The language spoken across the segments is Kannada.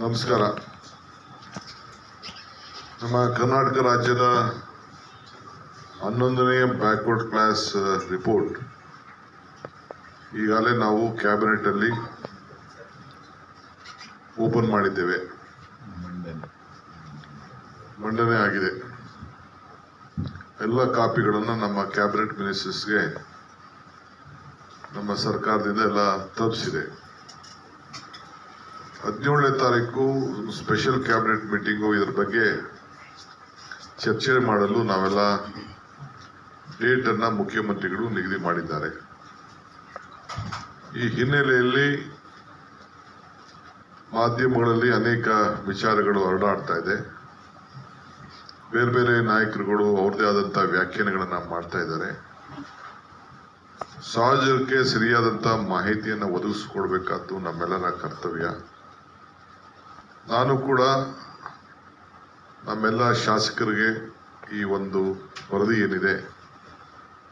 ನಮಸ್ಕಾರ. ನಮ್ಮ ಕರ್ನಾಟಕ ರಾಜ್ಯದ 11ನೇ ಬ್ಯಾಕ್ವರ್ಡ್ ಕ್ಲಾಸ್ ರಿಪೋರ್ಟ್ ಈಗಾಗಲೇ ನಾವು ಕ್ಯಾಬಿನೆಟ್ ಅಲ್ಲಿ ಓಪನ್ ಮಾಡಿದ್ದೇವೆ, ಮಂಡನೆ ಆಗಿದೆ. ಎಲ್ಲ ಕಾಪಿಗಳನ್ನು ನಮ್ಮ ಕ್ಯಾಬಿನೆಟ್ ಮಿನಿಸ್ಟರ್ಸ್ಗೆ ನಮ್ಮ ಸರ್ಕಾರದಿಂದ ಎಲ್ಲ ತಲುಪಿಸಿದೆ. 17ನೇ ತಾರೀಕು ಸ್ಪೆಷಲ್ ಕ್ಯಾಬಿನೆಟ್ ಮೀಟಿಂಗು ಇದರ ಬಗ್ಗೆ ಚರ್ಚೆ ಮಾಡಲು ನಾವೆಲ್ಲ ಡೇಟ್ ಅನ್ನ ಮುಖ್ಯಮಂತ್ರಿಗಳು ನಿಗದಿ ಮಾಡಿದ್ದಾರೆ. ಈ ಹಿನ್ನೆಲೆಯಲ್ಲಿ ಮಾಧ್ಯಮಗಳಲ್ಲಿ ಅನೇಕ ವಿಚಾರಗಳು ಹರಡಾಡ್ತಾ ಇದೆ. ಬೇರೆ ಬೇರೆ ನಾಯಕರುಗಳು ಅವ್ರದೇ ಆದಂತಹ ವ್ಯಾಖ್ಯಾನಗಳನ್ನ ಮಾಡ್ತಾ ಇದ್ದಾರೆ. ಸಹಜಕ್ಕೆ ಸರಿಯಾದಂತಹ ಮಾಹಿತಿಯನ್ನು ಒದಗಿಸಿಕೊಡ್ಬೇಕಾದ್ದು ನಮ್ಮೆಲ್ಲರ ಕರ್ತವ್ಯ. ನಾನು ಕೂಡ ನಮ್ಮೆಲ್ಲ ಶಾಸಕರಿಗೆ ಈ ಒಂದು ವರದಿ ಏನಿದೆ,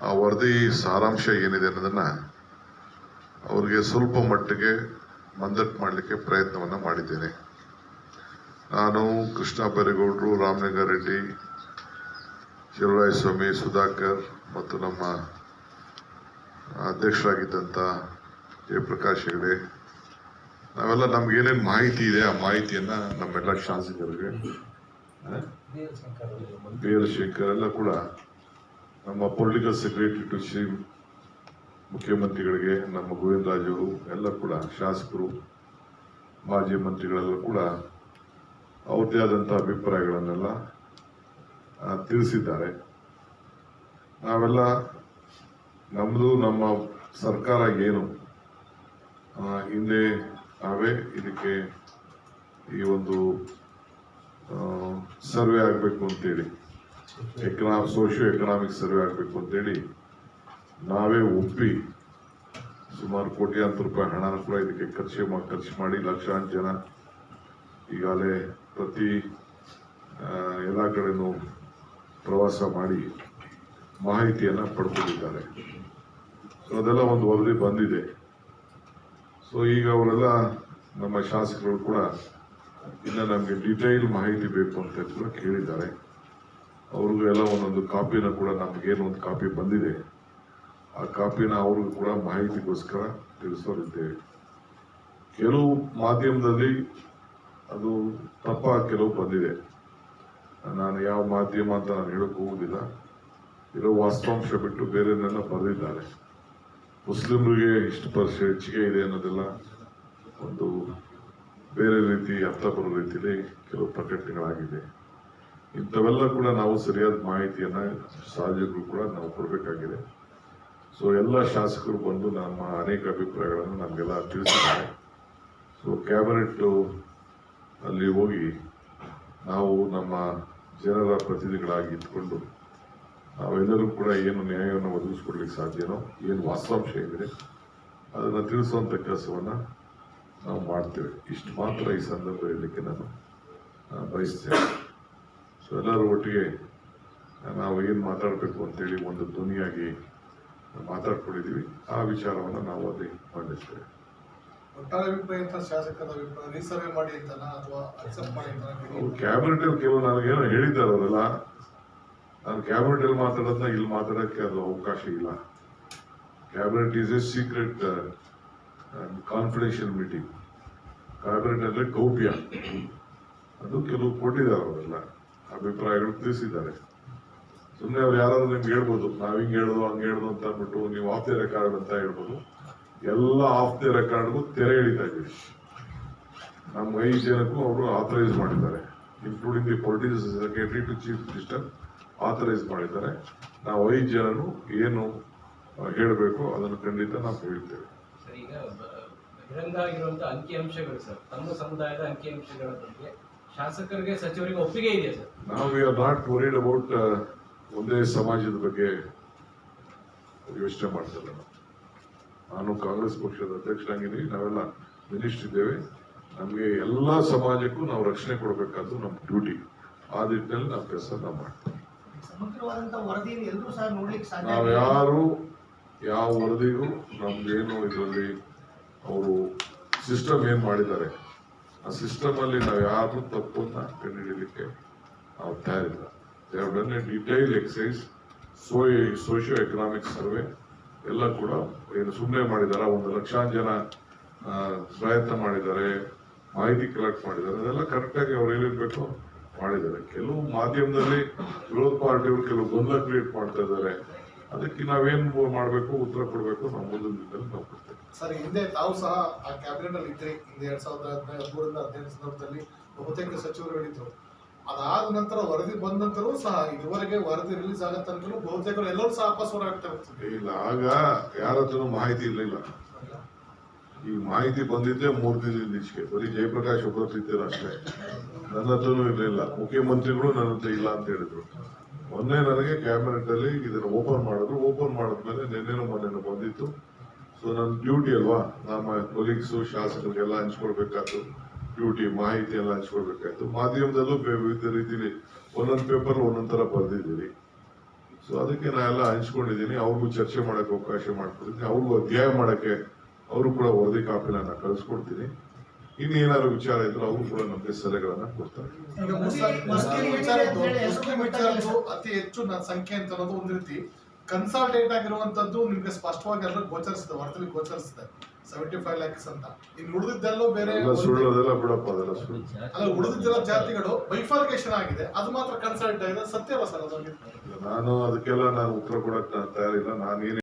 ಆ ವರದಿ ಸಾರಾಂಶ ಏನಿದೆ ಅನ್ನೋದನ್ನ ಅವರಿಗೆ ಸ್ವಲ್ಪ ಮಟ್ಟಿಗೆ ಮಂದಟ್ಟು ಮಾಡಲಿಕ್ಕೆ ಪ್ರಯತ್ನವನ್ನು ಮಾಡಿದ್ದೇನೆ. ನಾನು, ಕೃಷ್ಣ ಬೈರೇಗೌಡರು, ರಾಮಲಿಂಗಾರೆಡ್ಡಿ, ಶಿವರಾಯಸ್ವಾಮಿ, ಸುಧಾಕರ್ ಮತ್ತು ನಮ್ಮ ಅಧ್ಯಕ್ಷರಾಗಿದ್ದಂಥ ಜಯಪ್ರಕಾಶ್ ಹೆಗಡೆ, ನಾವೆಲ್ಲ ನಮ್ಗೆ ಏನೇನು ಮಾಹಿತಿ ಇದೆ ಆ ಮಾಹಿತಿಯನ್ನ ನಮ್ಮೆಲ್ಲ ಶಾಸಕರಿಗೆ, ಬಿ.ಎಲ್. ಶಂಕರ್ ಎಲ್ಲ ಕೂಡ ನಮ್ಮ ಪೊಲಿಟಿಕಲ್ ಸೆಕ್ರೆಟರಿ ಟು ಶ್ರೀ ಮುಖ್ಯಮಂತ್ರಿಗಳಿಗೆ, ನಮ್ಮ ಗೋವಿಂದರಾಜು ಎಲ್ಲ ಕೂಡ ಶಾಸಕರು, ಮಾಜಿ ಮಂತ್ರಿಗಳೆಲ್ಲ ಕೂಡ ಅವ್ರದ್ದೇ ಆದಂತಹ ಅಭಿಪ್ರಾಯಗಳನ್ನೆಲ್ಲ ತಿಳಿಸಿದ್ದಾರೆ. ನಾವೆಲ್ಲ ನಮ್ದು ನಮ್ಮ ಸರ್ಕಾರ ಏನು ಹಿಂದೆ ನಾವೇ ಇದಕ್ಕೆ ಈ ಒಂದು ಸರ್ವೆ ಆಗಬೇಕು ಅಂತೇಳಿ, ಸೋಶಿಯೋ ಎಕನಾಮಿಕ್ ಸರ್ವೆ ಆಗಬೇಕು ಅಂತೇಳಿ ನಾವೇ ಒಪ್ಪಿ ಸುಮಾರು ಕೋಟ್ಯಾಂತರ ರೂಪಾಯಿ ಹಣನ ಕೂಡ ಇದಕ್ಕೆ ಖರ್ಚು ಮಾಡಿ ಲಕ್ಷಾಂತರ ಜನ ಈಗಾಗಲೇ ಪ್ರತಿ ಎಲ್ಲ ಕಡೆನೂ ಪ್ರವಾಸ ಮಾಡಿ ಮಾಹಿತಿಯನ್ನು ಪಡ್ಕೊಂಡಿದ್ದಾರೆ. ಸೊ ಅದೆಲ್ಲ ಒಂದು ವರದಿ ಬಂದಿದೆ. ಸೊ ಈಗ ಅವರೆಲ್ಲ ನಮ್ಮ ಶಾಸಕರು ಕೂಡ ಇನ್ನು ನಮಗೆ ಡಿಟೈಲ್ ಮಾಹಿತಿ ಬೇಕು ಅಂತ ಕೂಡ ಕೇಳಿದ್ದಾರೆ. ಅವ್ರಿಗೂ ಎಲ್ಲ ಒಂದೊಂದು ಕಾಪಿನ ಕೂಡ ನಮಗೇನು ಒಂದು ಕಾಪಿ ಬಂದಿದೆ, ಆ ಕಾಪಿನ ಅವ್ರಿಗೂ ಕೂಡ ಮಾಹಿತಿಗೋಸ್ಕರ ತಿಳಿಸೋರಿದ್ದೇವೆ. ಕೆಲವು ಮಾಧ್ಯಮದಲ್ಲಿ ಅದು ತಪ್ಪಾಗಿ ಕೆಲವು ಬಂದಿದೆ. ನಾನು ಯಾವ ಮಾಧ್ಯಮ ಅಂತ ನಾನು ಹೇಳಕ್ ಹೋಗುದಿಲ್ಲ. ಇರೋ ವಾಸ್ತವಾಂಶ ಬಿಟ್ಟು ಬೇರೆನೆಲ್ಲ ಬರೆದಿದ್ದಾರೆ. ಮುಸ್ಲಿಮರಿಗೆ ಇಷ್ಟು % ಹೆಚ್ಚಿಗೆ ಇದೆ ಅನ್ನೋದೆಲ್ಲ ಒಂದು ಬೇರೆ ರೀತಿ ಅರ್ಥ ಬರೋ ರೀತಿಯಲ್ಲಿ ಕೆಲವು ಪ್ರಕಟಣೆಗಳಾಗಿದೆ. ಇಂಥವೆಲ್ಲ ಕೂಡ ನಾವು ಸರಿಯಾದ ಮಾಹಿತಿಯನ್ನ ಸಾರ್ವಜನಿಕರು ಕೂಡ ನಾವು ಕೊಡಬೇಕಾಗಿದೆ. ಸೊ ಎಲ್ಲ ಶಾಸಕರು ಬಂದು ನಮ್ಮ ಅನೇಕ ಅಭಿಪ್ರಾಯಗಳನ್ನು ನಮಗೆಲ್ಲ ತಿಳಿಸಿದ್ದಾರೆ. ಸೊ ಕ್ಯಾಬಿನೆಟ್ ಅಲ್ಲಿ ಹೋಗಿ ನಾವು ನಮ್ಮ ಜನರ ಪ್ರತಿನಿಧಿಗಳಾಗಿ ಇಟ್ಕೊಂಡು ನಾವೆಲ್ಲರೂ ಕೂಡ ಏನು ನ್ಯಾಯವನ್ನು ಒದಗಿಸ್ಕೊಡ್ಲಿಕ್ಕೆ ಸಾಧ್ಯನೋ, ಏನು ವಾಸ್ತವಾಂಶ ಏನಿದೆ ಅದನ್ನು ತಿಳಿಸುವಂಥ ಕೆಲಸವನ್ನು ನಾವು ಮಾಡ್ತೇವೆ. ಇಷ್ಟು ಮಾತ್ರ ಈ ಸಂದರ್ಭ ಹೇಳಲಿಕ್ಕೆ ನಾನು ಬಯಸ್ತೇನೆ. ಸೊ ಎಲ್ಲರೂ ಒಟ್ಟಿಗೆ ನಾವು ಏನು ಮಾತಾಡಬೇಕು ಅಂತೇಳಿ ಒಂದು ಧ್ವನಿಯಾಗಿ ಮಾತಾಡ್ಕೊಂಡಿದ್ದೀವಿ. ಆ ವಿಚಾರವನ್ನು ನಾವು ಅಲ್ಲಿ ಮಂಡಿಸ್ತೇವೆ. ಕ್ಯಾಬಿನೆಟ್ ಅಲ್ಲಿ ಕೆಲವು ನನಗೇನೋ ಹೇಳಿದ್ದಾರೆ ಅವರೆಲ್ಲ. ನಾನು ಕ್ಯಾಬಿನೆಟ್ ಅಲ್ಲಿ ಮಾತಾಡೋದನ್ನ ಇಲ್ಲಿ ಮಾತಾಡೋಕ್ಕೆ ಅದು ಅವಕಾಶ ಇಲ್ಲ. Cabinet is A secret confidential meeting. Cabinet ಅಂದ್ರೆ ಗೌಪ್ಯ. ಅದು ಕೆಲವು ಕೊಟ್ಟಿದ್ದಾರೆ, ಅವರೆಲ್ಲ ಅಭಿಪ್ರಾಯಗಳು ತಿಳಿಸಿದ್ದಾರೆ. ಸುಮ್ಮನೆ ಅವ್ರು ಯಾರಾದ್ರೂ ನಿಮ್ಗೆ ಹೇಳ್ಬೋದು, ನಾವ್ ಹಿಂಗ್ ಹೇಳೋದು ಹಂಗೆ ಹೇಳೋದು ಅಂತ ಅಂದ್ಬಿಟ್ಟು ನೀವು ಆಫ್ ದಿ ರೆಕಾರ್ಡ್ ಅಂತ ಹೇಳ್ಬೋದು. ಎಲ್ಲ ಆಫ್ ದಿ ರೆಕಾರ್ಡ್ಗೂ ತೆರೆ ಎಳಿತಾ ಇದ್ದೀವಿ. ನಮ್ಮ 5 ಜನಕ್ಕೂ ಅವರು ಆಥರೈಸ್ ಮಾಡಿದ್ದಾರೆ, including the political secretary to chief minister authorise ಮಾಡಿದ್ದಾರೆ. ನಾವು 5 ಜನನು ಏನು ಹೇಳಬೇಕು ಅದನ್ನು ಖಂಡಿತ ನಾವು ಹೇಳ್ತೇವೆ. ಈಗ ಬಹಿರಂಗ ಆಗಿರುವಂತಹ ಅಂಕಿಅಂಶಗಳು ಸರ್, ತಮ್ಮ ಸಮುದಾಯದ ಅಂಕಿಅಂಶಗಳ ಬಗ್ಗೆ ಶಾಸಕರಿಗೆ ಸಚಿವರಿಗೆ ಒಪ್ಪಿಗೆ ಇದೆಯಾ ಸರ್? ನಾವು we are not worried about ಒಂದೇ ಸಮಾಜದ ಬಗ್ಗೆ ಯೋಚನೆ ಮಾಡ್ತಲ್ಲ. ನಾನು ಕಾಂಗ್ರೆಸ್ ಪಕ್ಷದ ಅಧ್ಯಕ್ಷರಾಗಿದ್ದೀವಿ, ನಾವೆಲ್ಲ ಮಿನಿಸ್ಟರ್ ಇದ್ದೇವೆ. ನಮಗೆ ಎಲ್ಲಾ ಸಮಾಜಕ್ಕೂ ನಾವು ರಕ್ಷಣೆ ಕೊಡಬೇಕಾದ್ದು ನಮ್ಮ ಡ್ಯೂಟಿ. ಆ ನಿಟ್ಟಿನಲ್ಲಿ ನಾವು ಕೆಲಸ ನಾವು ಮಾಡ್ತೇವೆ. ನಾವು ಯಾರು ಯಾವ ವರದಿಗೂ ನಮ್ಗೇನು ಇದರಲ್ಲಿ ಅವರು ಸಿಸ್ಟಮ್ ಏನ್ ಮಾಡಿದ್ದಾರೆ ಆ ಸಿಸ್ಟಮ್ ಅಲ್ಲಿ ನಾವು ಯಾರು ತಪ್ಪನ್ನ ಕಂಡುಹಿಡಿಯಲಿಕ್ಕೆ ನಾವು ತಯಾರಿಲ್ಲ. They have done a detail excise, socio economic survey ಎಲ್ಲ ಕೂಡ ಏನು ಸುಮ್ಮನೆ ಮಾಡಿದಾರ, 1 ಲಕ್ಷಾಂತರ ಜನ ಪ್ರಯತ್ನ ಮಾಡಿದ್ದಾರೆ, ಮಾಹಿತಿ ಕಲೆಕ್ಟ್ ಮಾಡಿದ್ದಾರೆ, ಅದೆಲ್ಲ ಕರೆಕ್ಟಾಗಿ ಅವ್ರು ಏನಿರ್ಬೇಕು ಮಾಡಿದ್ದಾರೆ. ಕೆಲವು ಮಾಧ್ಯಮದಲ್ಲಿ ವಿರೋಧ ಪಾರ್ಟಿಯವರು ಕೆಲವು ಗೊಂದಲ ಕ್ರಿಯೇಟ್ ಮಾಡ್ತಾ ಇದ್ದಾರೆ. ಅದಕ್ಕೆ ನಾವೇನ್ ಮಾಡಬೇಕು, ಉತ್ತರ ಕೊಡಬೇಕು, ನಾವು ಮುಂದಿನ ದಿನದಲ್ಲಿ ನಾವು ಕೊಡ್ತೇವೆ. ಸರ್, ಹಿಂದೆ ತಾವು ಸಹ ಆ ಕ್ಯಾಬಿನೆಟ್ ಅಲ್ಲಿ ಇದ್ರಿ. ಹಿಂದೆ 2013 ಸಂದರ್ಭದಲ್ಲಿ ಬಹುತೇಕ ಸಚಿವರುಗಳಿದ್ರು. ಅದಾದ ನಂತರ ವರದಿ ಬಂದ ನಂತರವೂ ಸಹ ಇದುವರೆಗೆ ವರದಿ ರಿಲೀಸ್ ಆಗೋ ತನಕ ಬಹುತೇಕ ಎಲ್ಲರೂ ಸಹ ವಾಪಸ್ ಹೊರಗಾಗ್ತಾ ಇರ್ತಾರೆ. ಇಲ್ಲ, ಆಗ ಯಾರ ಹತ್ರನೂ ಮಾಹಿತಿ ಇರಲಿಲ್ಲ. ಈ ಮಾಹಿತಿ ಬಂದಿದ್ದೆ 3 ದಿನದಿಂದ ಈಚೆಗೆ. ಬರೀ ಜಯಪ್ರಕಾಶ್ ಒಬ್ಬರ ಇದ್ದೀರ ಅಷ್ಟೇ, ನನ್ನ ಹತ್ರನೂ ಇರಲಿಲ್ಲ. ಮುಖ್ಯಮಂತ್ರಿಗಳು ನನ್ನ ಹತ್ರ ಇಲ್ಲ ಅಂತ ಹೇಳಿದ್ರು. ಮೊನ್ನೆ ನನಗೆ ಕ್ಯಾಬಿನೆಟ್ ಅಲ್ಲಿ ಇದನ್ನು ಓಪನ್ ಮಾಡಿದ್ರು. ಓಪನ್ ಮಾಡಿದ್ಮೇಲೆ ನಿನ್ನೆನೂ ಮೊನ್ನೆನೂ ಬಂದಿತ್ತು. ಸೊ ನನ್ನ ಡ್ಯೂಟಿ ಅಲ್ವಾ, ನಮ್ಮ ಕೊಲೀಗ್ಸು ಶಾಸಕರಿಗೆಲ್ಲ ಹಂಚ್ಕೊಡ್ಬೇಕಾಯ್ತು, ಡ್ಯೂಟಿ ಮಾಹಿತಿ ಎಲ್ಲ ಹಂಚ್ಕೊಡ್ಬೇಕಾಯ್ತು. ಮಾಧ್ಯಮದಲ್ಲೂ ವಿವಿಧ ರೀತಿಲಿ ಒಂದೊಂದು ಪೇಪರ್ ಒಂದೊಂದ್ ತರ ಬರ್ದಿದ್ದೀನಿ. ಸೊ ಅದಕ್ಕೆ ನಾ ಎಲ್ಲ ಹಂಚ್ಕೊಂಡಿದ್ದೀನಿ. ಅವ್ರಿಗೂ ಚರ್ಚೆ ಮಾಡಕ್ಕೆ ಅವಕಾಶ ಮಾಡ್ಕೊಡ್ತೀನಿ. ಅವ್ರಿಗೂ ಅಧ್ಯಾಯ ಮಾಡಕ್ಕೆ ಅವರು ಕೂಡ ವರದಿ ಕಾಪಿನ ನಾನು ಕಳಿಸ್ಕೊಡ್ತೀನಿ. ಇನ್ನೇನಾದ್ರು ವಿಚಾರ ಇದ್ರೆ ಅವರು ಕೂಡ ನಮಗೆ ಸಲಹೆಗಳನ್ನ ಕೊಡ್ತಾರೆ. ಈಗ ಮುಸ್ಲಿಂ ವಿಚಾರದ್ದು ಅತಿ ಹೆಚ್ಚು ಸಂಖ್ಯೆ ಅಂತ ಅನ್ನೋದು ಒಂದು ರೀತಿ ಕನ್ಸಾಲ್ಟೇಟ್ ಆಗಿರುವಂತದ್ದು ನಿಮ್ಗೆ ಸ್ಪಷ್ಟವಾಗಿ ಎಲ್ಲ ಗೋಚರಿಸಿದೆ, ವರದಿಯಲ್ಲಿ ಗೋಚರಿಸಿದೆ 75 lakhs ಅಂತ. ಇನ್ನು ಉಳಿದಿದ್ದೆಲ್ಲೂ ಬೇರೆ ಸುಳ್ಳು, ಅದೆಲ್ಲ ಬಿಡಪ್ಪ, ಅದೆಲ್ಲ ಸುಳ್ಳು. ಅಲ್ಲ, ಉಳಿದಿದ್ದೆಲ್ಲ ಜಾತಿಗಳು ಬೈಫರ್ಗೇಷನ್ ಆಗಿದೆ, ಅದು ಮಾತ್ರ ಕನ್ಸಲ್ಟ್ ಆಗಿದೆ. ಸತ್ಯವ ಸರ್ ಅದು? ನಾನು ಅದಕ್ಕೆಲ್ಲ ನಾನು ಉತ್ತರ ಕೊಡಕ್ ನಾನು ತಯಾರಿಲ್ಲ. ನಾನು